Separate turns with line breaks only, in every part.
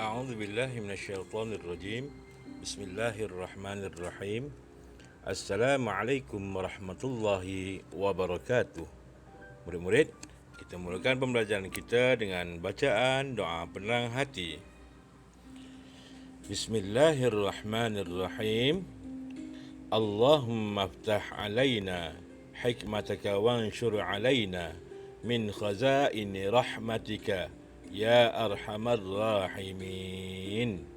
A'udzu billahi minasyaitonir rajim. Bismillahirrahmanirrahim. Assalamualaikum warahmatullahi wabarakatuh. Murid-murid, kita mulakan pembelajaran kita dengan bacaan doa penerang hati. Bismillahirrahmanirrahim. Allahumma aftah alaina hikmataka wanshur alaina min khazaini rahmatika ya arhamar rahimin.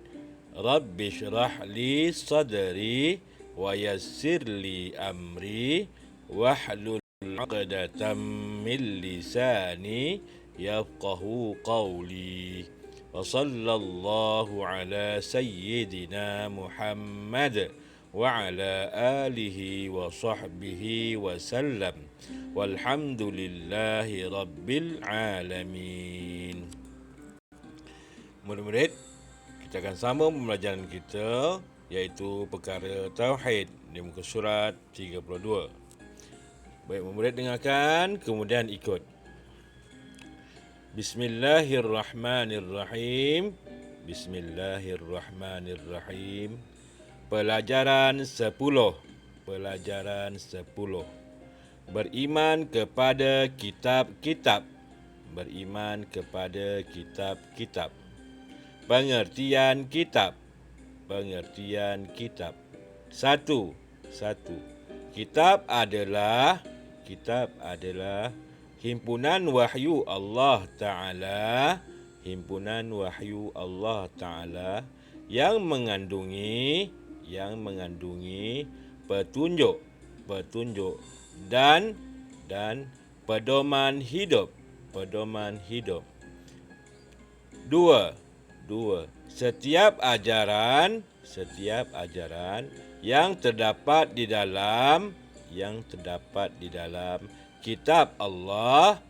Rabbi shrah li sadri wa yassir li amri wahlul 'uqdatam min lisani yafqahu qawli. Wa sallallahu ala sayyidina Muhammad wa ala alihi wa sahbihi wa sallam. Walhamdulillahi rabbil alamin. Murid-murid, kita akan sambung pembelajaran kita iaitu perkara tauhid di muka surat 32. Baik, murid dengarkan kemudian ikut. Bismillahirrahmanirrahim. Bismillahirrahmanirrahim. Pelajaran 10. Pelajaran 10. Beriman kepada kitab-kitab. Beriman kepada kitab-kitab. Pengertian kitab. Pengertian kitab. Satu. Kitab adalah himpunan wahyu Allah Ta'ala. Himpunan wahyu Allah Ta'ala yang mengandungi petunjuk dan pedoman hidup. Dua. Setiap ajaran yang terdapat di dalam kitab Allah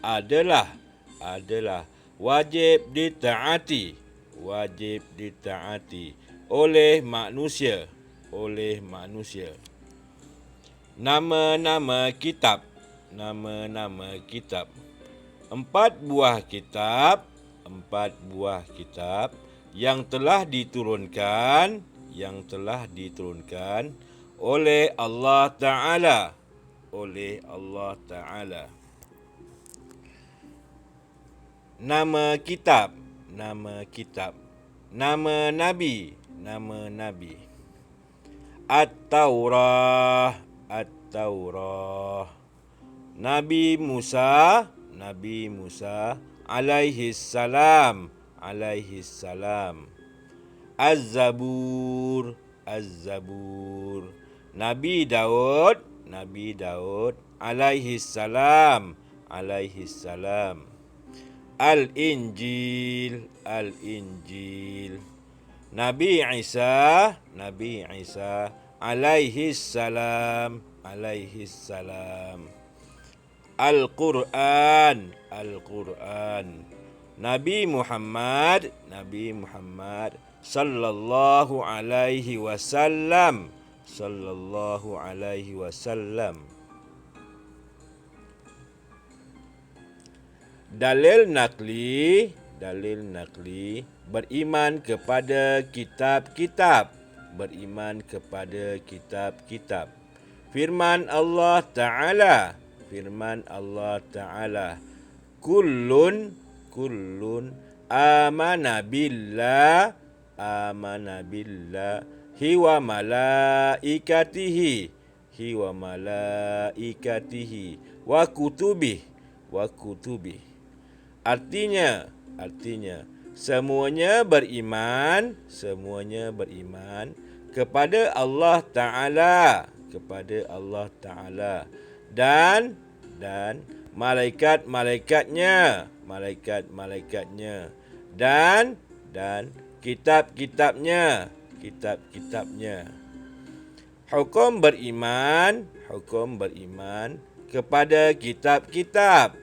adalah wajib ditaati oleh manusia. Nama-nama kitab. Empat buah kitab yang telah diturunkan oleh Allah Ta'ala. Nama kitab. Nama nabi. At-Taurah. Nabi Musa alaihi salam. Az-Zabur. Nabi Daud alaihi salam. Al-Injil. Nabi Isa alaihi salam. Al-Quran. Nabi Muhammad sallallahu alaihi wasallam. Dalil nakli. Beriman kepada kitab-kitab. Firman Allah Ta'ala. Kullun amana billah hiwa malaikatihi wa kutubih. Artinya semuanya beriman kepada Allah Ta'ala dan malaikat-malaikatnya dan kitab-kitabnya. Hukum beriman kepada kitab-kitab.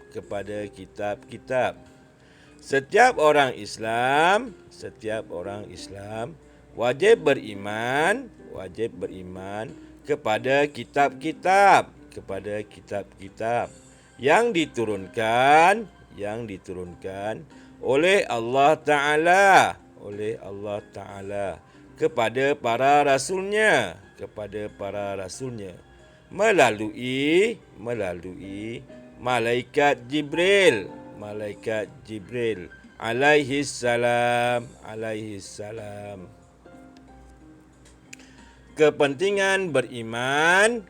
Setiap orang Islam wajib beriman kepada kitab-kitab yang diturunkan yang diturunkan oleh Allah Ta'ala, kepada para rasulnya, melalui malaikat Jibril, alaihi salam. Kepentingan beriman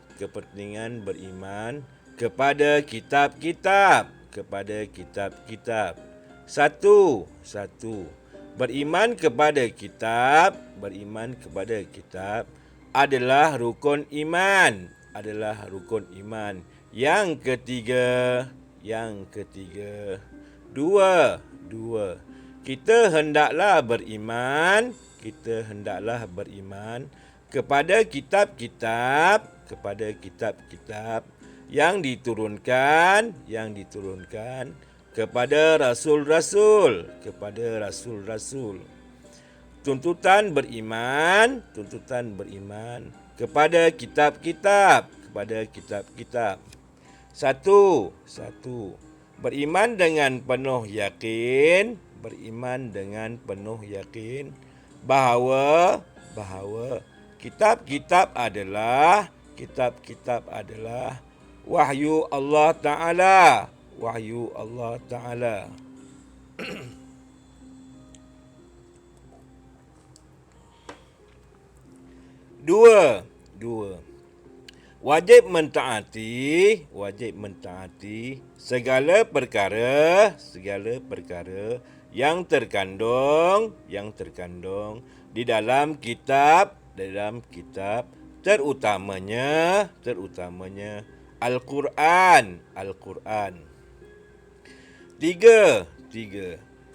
kepada kitab-kitab. Satu, beriman kepada kitab adalah rukun iman. Yang ketiga, dua, kita hendaklah beriman kepada kitab-kitab yang diturunkan kepada rasul-rasul. Tuntutan beriman kepada kitab-kitab. Satu, beriman dengan penuh yakin bahawa kitab-kitab adalah wahyu Allah Ta'ala. Dua, wajib mentaati segala perkara yang terkandung di dalam kitab, terutamanya Al-Quran. Tiga,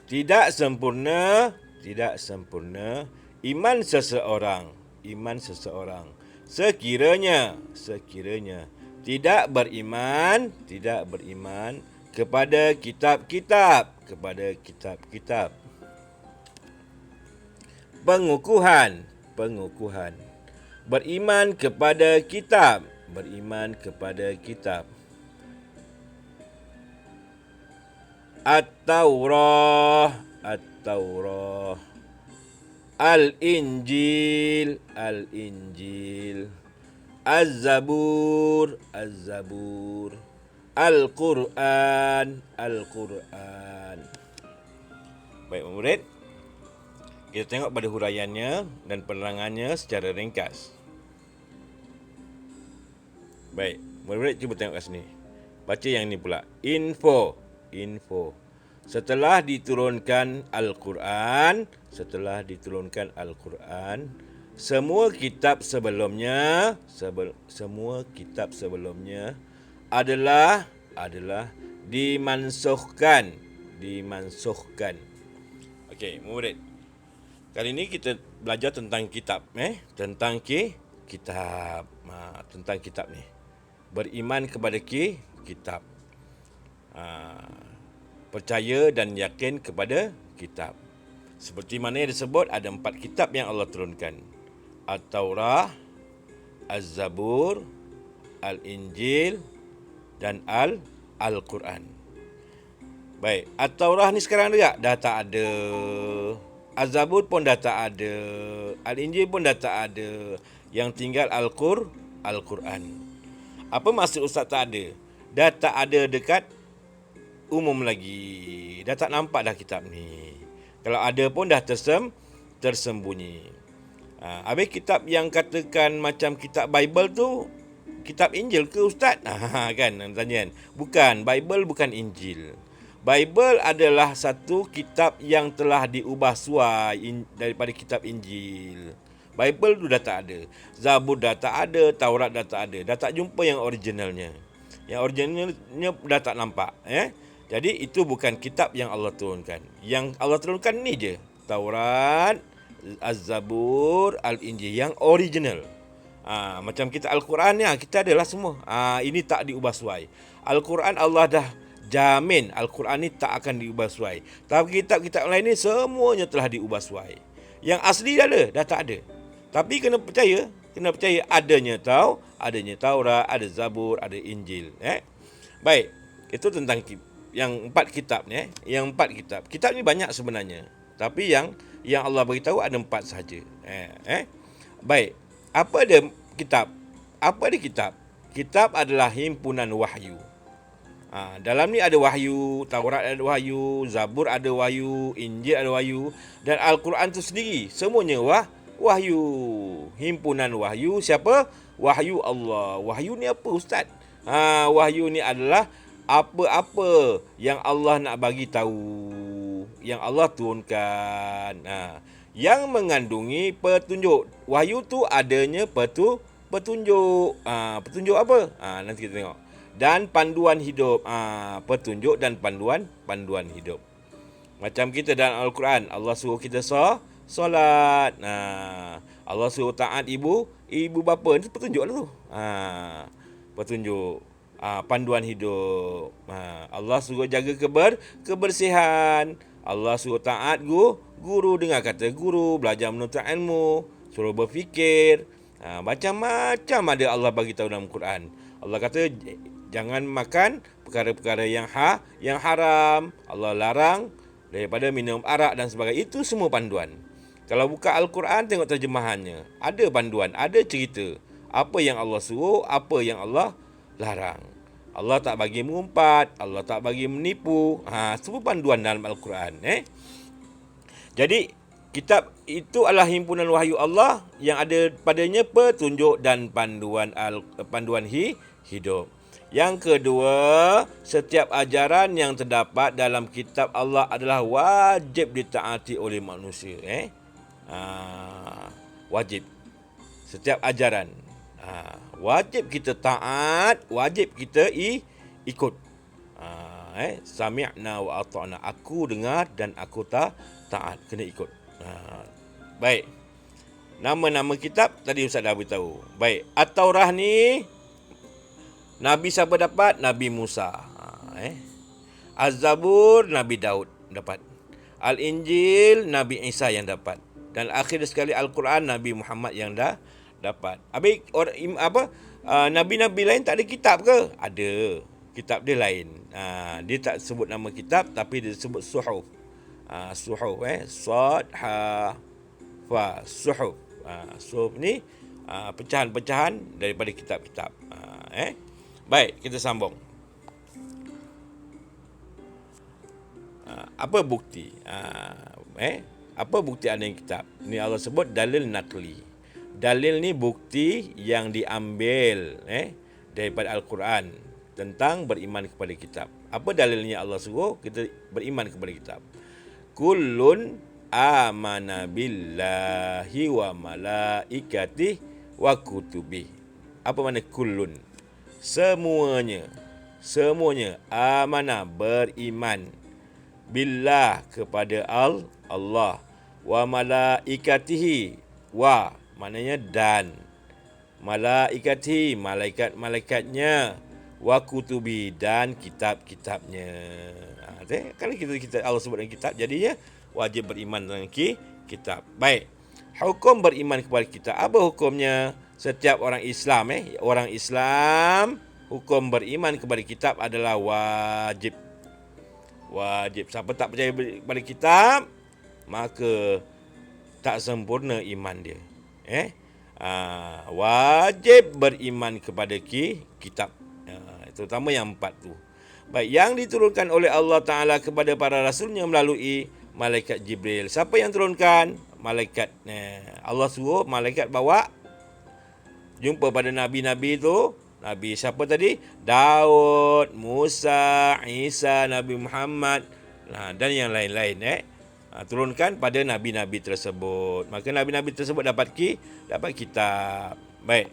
tidak sempurna iman seseorang sekiranya tidak beriman kepada kitab-kitab. Pengukuhan, beriman kepada kitab. At-Taurah, Al-Injil, Az-Zabur, Al-Quran. Baik murid, kita tengok pada huraiannya dan penerangannya secara ringkas. Baik, murid-murid cuba tengok kat sini. Baca yang ni pula. Info. Setelah diturunkan Al-Quran, semua kitab sebelumnya adalah dimansukhkan. Okey, murid. Kali ini kita belajar tentang kitab, tentang kitab. Tentang kitab ni. Beriman kepada kitab. Percaya dan yakin kepada kitab. Seperti mana yang disebut, ada 4 kitab yang Allah turunkan. At-Taurah, Az-Zabur, Al-Injil dan Al-Quran. Baik, At-Taurah ni sekarang dah tak ada. Az-Zabur pun dah tak ada. Al-Injil pun dah tak ada. Yang tinggal Al-Quran. Apa maksud Ustaz tak ada? Dah tak ada dekat umum lagi. Dah tak nampak dah kitab ni. Kalau ada pun dah tersembunyi. Habis kitab yang katakan macam kitab Bible tu, kitab Injil ke Ustaz? Kan tanya kan? Bukan, Bible bukan Injil. Bible adalah satu kitab yang telah diubah suai daripada kitab Injil. Bible tu dah tak ada. Zabur dah tak ada, Taurat dah tak ada. Dah tak jumpa yang originalnya. Yang originalnya dah tak nampak. Jadi itu bukan kitab yang Allah turunkan. Yang Allah turunkan ni je. Taurat, Az-Zabur, Al-Injil yang original. Macam kita Al-Quran ni, kita adalah semua. Ini tak diubah suai. Al-Quran Allah dah jamin Al-Quran ni tak akan diubah suai. Tapi kitab-kitab lain ni semuanya telah diubah suai. Yang asli dah tak ada. Tapi kena percaya adanya Taurat, ada Zabur, ada Injil. Baik, itu tentang yang 4 kitab ni, yang 4 kitab. Kitab ni banyak sebenarnya. Tapi yang Allah beritahu ada 4 sahaja. Baik. Apa dia kitab? Apa dia kitab? Kitab adalah himpunan wahyu. Dalam ni ada wahyu, Taurat ada wahyu, Zabur ada wahyu, Injil ada wahyu, dan Al-Quran tu sendiri semuanya wahyu. Himpunan wahyu siapa? Wahyu Allah. Wahyu ni apa, ustaz? Wahyu ni adalah apa-apa yang Allah nak bagi tahu, yang Allah turunkan, yang mengandungi petunjuk. Wahyu tu adanya petunjuk. Petunjuk apa? Nanti kita tengok. Dan panduan hidup. Petunjuk dan panduan hidup. Macam kita dalam Al-Quran, Allah suruh kita solat. Allah suruh taat ibu bapa. Itu petunjuk lah tu. Petunjuk. Panduan hidup. Allah suruh jaga kebersihan. Allah suruh taat guru, dengar kata guru, belajar menuntut ilmu, suruh berfikir. Macam-macam ada Allah bagi tahu dalam Quran. Allah kata jangan makan perkara-perkara yang haram. Allah larang daripada minum arak dan sebagainya. Itu semua panduan. Kalau buka Al-Quran, tengok terjemahannya. Ada panduan, ada cerita. Apa yang Allah suruh, apa yang Allah larang. Allah tak bagi mengumpat, Allah tak bagi menipu. Semua panduan dalam Al-Quran. Jadi, kitab itu adalah himpunan wahyu Allah yang ada padanya petunjuk dan panduan hidup. Yang kedua, setiap ajaran yang terdapat dalam kitab Allah adalah wajib ditaati oleh manusia. Wajib. Setiap ajaran. Wajib kita taat, wajib kita ikut. Sami'na wa ata'na. Aku dengar dan aku taat. Kena ikut. Baik. Nama-nama kitab tadi Ustaz dah beritahu. Baik. At-Taurah ni Nabi siapa dapat? Nabi Musa. Az-Zabur Nabi Daud dapat. Al-Injil Nabi Isa yang dapat. Dan akhir sekali Al-Quran Nabi Muhammad yang dah dapat. Habis nabi-nabi lain tak ada kitab ke? Ada. Kitab dia lain. Dia tak sebut nama kitab tapi dia sebut suhuf. Suhuf Sad Ha Fa suhuf. Suhuf ni pecahan-pecahan daripada kitab-kitab. Baik, kita sambung. Apa bukti? Apa bukti adanya kitab? Ni Allah sebut dalil nakli. Dalil ni bukti yang diambil daripada Al-Quran tentang beriman kepada kitab. Apa dalilnya Allah suruh kita beriman kepada kitab? Kullun amana billahi wa malaikatihi wa kutubihi. Apa makna kullun? Semuanya amana beriman billah kepada Allah, wa malaikatihi, wa maknanya dan, malaikatihi malaikat-malaikatnya, wa kutubi dan kitab-kitabnya. Kalau kita Allah sebut dalam kitab, jadinya wajib beriman dengan kitab. Baik. Hukum beriman kepada kitab. Apa hukumnya? Setiap orang Islam hukum beriman kepada kitab adalah wajib. Siapa tak percaya kepada kitab, maka tak sempurna iman dia. Wajib beriman kepada kitab. Terutama yang 4 tu. Baik, yang diturunkan oleh Allah Ta'ala kepada para rasulnya melalui malaikat Jibril. Siapa yang turunkan? Malaikat. Allah suruh malaikat bawa jumpa pada nabi-nabi tu. Nabi siapa tadi? Daud, Musa, Isa, Nabi Muhammad dan yang lain-lain. Turunkan pada nabi-nabi tersebut. Maka nabi-nabi tersebut dapat kitab. Baik.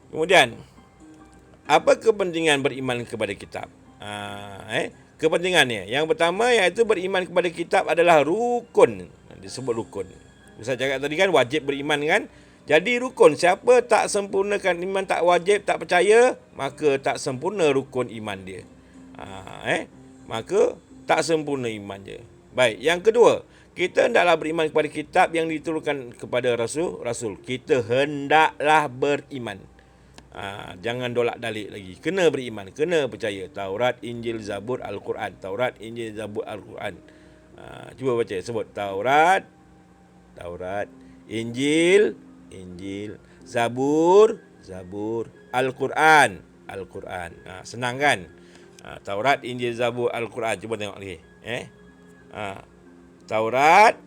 Kemudian, apa kepentingan beriman kepada kitab? Kepentingannya. Yang pertama iaitu beriman kepada kitab adalah rukun. Disebut rukun. Saya cakap tadi kan wajib beriman kan? Jadi rukun. Siapa tak sempurnakan iman, tak wajib, tak percaya, maka tak sempurna rukun iman dia. Maka tak sempurna iman dia. Baik, yang kedua, kita hendaklah beriman kepada kitab yang diturunkan kepada rasul. Kita hendaklah beriman. Jangan dolak-dalik lagi. Kena beriman, kena percaya. Taurat, Injil, Zabur, Al-Quran. Taurat, Injil, Zabur, Al-Quran. Cuba baca, sebut Taurat, Injil, Zabur, Al-Quran. Senang kan? Taurat, Injil, Zabur, Al-Quran. Cuba tengok lagi. Taurat,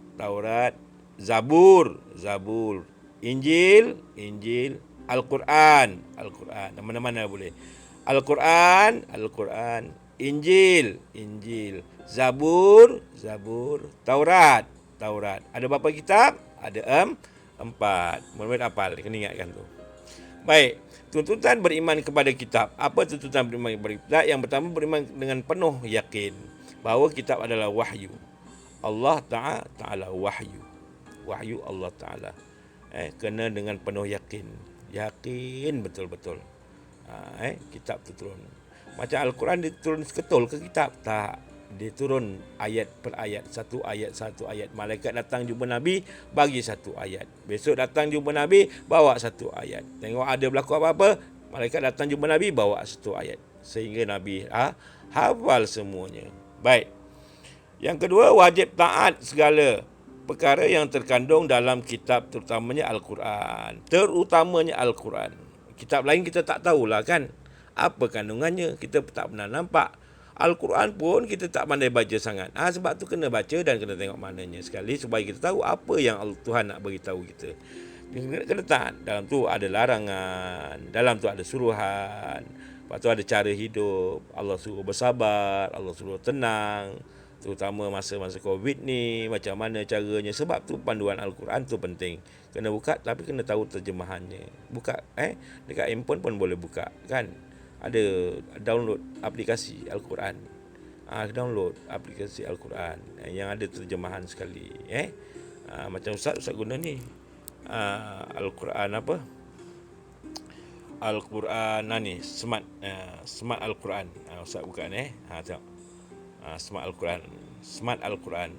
Zabur, Injil, Al-Quran. Mana-mana boleh. Al-Quran, Injil, Zabur, Taurat. Ada berapa kitab? Ada 4. Mudah-mudahan hafal, kena ingatkan tu. Baik, tuntutan beriman kepada kitab. Apa tuntutan beriman kepada kitab? Yang pertama, beriman dengan penuh yakin bahawa kitab adalah wahyu. Allah Ta'ala wahyu Allah Ta'ala. Kena dengan penuh yakin betul-betul. Kitab tu turun. Macam Al-Quran dia turun seketul ke kitab? Tak. Dia turun ayat per ayat, satu ayat. Malaikat datang jumpa Nabi, bagi satu ayat. Besok datang jumpa Nabi, bawa satu ayat. Tengok ada berlaku apa-apa, malaikat datang jumpa Nabi, bawa satu ayat. Sehingga Nabi hafal semuanya. Baik. Yang kedua, wajib taat segala perkara yang terkandung dalam kitab, terutamanya Al-Quran. Kitab lain kita tak tahulah kan apa kandungannya, kita tak pernah nampak. Al-Quran pun kita tak pandai baca sangat. Sebab tu kena baca dan kena tengok maknanya sekali supaya kita tahu apa yang Tuhan nak beritahu kita. Kena taat. Dalam tu ada larangan, dalam tu ada suruhan, lepas tu ada cara hidup. Allah suruh bersabar, Allah suruh tenang, terutama masa-masa Covid ni, macam mana caranya. Sebab tu panduan Al-Quran tu penting. Kena buka tapi kena tahu terjemahannya. Buka dekat handphone pun boleh buka kan. Ada download aplikasi Al-Quran. Download aplikasi Al-Quran yang ada terjemahan sekali. Macam Ustaz guna ni. Al-Quran apa? Al-Quran ni smart Al-Quran. Ustaz buka ni. Tengok. Smart Al-Quran.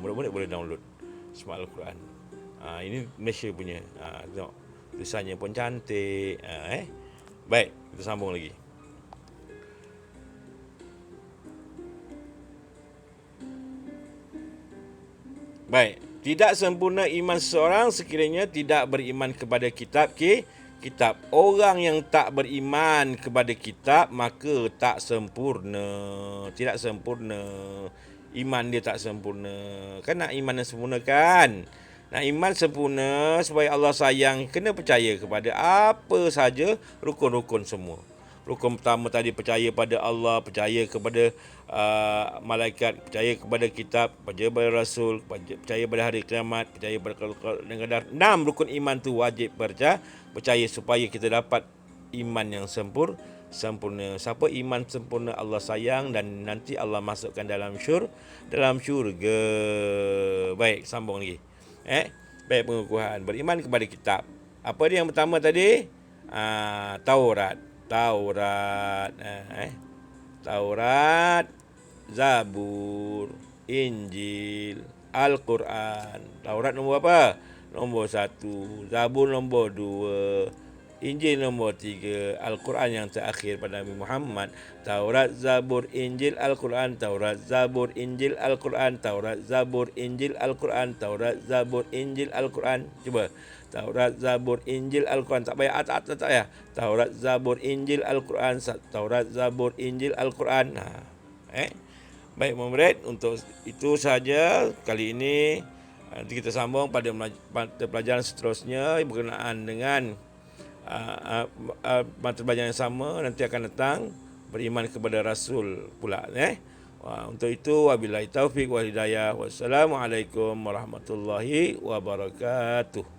Mudah-mudahan boleh download Smart Al-Quran. Ini Malaysia punya. Tengok. Tulisannya pun cantik. Baik, kita sambung lagi. Baik, tidak sempurna iman seseorang sekiranya tidak beriman kepada kitab. Orang yang tak beriman kepada kitab maka tak sempurna. Tidak sempurna. Iman dia tak sempurna. Kan nak iman yang sempurna kan? Nak iman sempurna supaya Allah sayang, kena percaya kepada apa saja rukun-rukun semua. Rukun pertama tadi percaya pada Allah, percaya kepada malaikat, percaya kepada kitab, percaya pada Rasul, percaya pada hari kiamat, percaya pada qadar. 6 rukun iman tu wajib percaya supaya kita dapat iman yang sempurna. Siapa iman sempurna Allah sayang dan nanti Allah masukkan dalam syurga. Baik, sambung lagi. Baik, pengukuhan beriman kepada kitab. Apa dia yang pertama tadi? Taurat, Zabur, Injil, Al-Quran. Taurat nombor apa? Nombor 1. Zabur nombor 2. Injil nombor 3, Al-Quran yang terakhir pada Nabi Muhammad. Taurat, Zabur, Injil, Al-Quran. Taurat, Zabur, Injil, Al-Quran. Taurat, Zabur, Injil, Al-Quran. Taurat, Zabur, Injil, Al-Quran. Cuba. Taurat, Zabur, Injil, Al-Quran. Tak payah tak ya. Taurat, Zabur, Injil, Al-Quran. Taurat, Zabur, Injil, Al-Quran. Baik murid, untuk itu saja kali ini. Nanti kita sambung pada pelajaran seterusnya berkenaan dengan mata pelajaran yang sama nanti akan datang, beriman kepada Rasul pula. Untuk itu wabillahi taufik wal hidayah. Wassalamualaikum warahmatullahi wabarakatuh.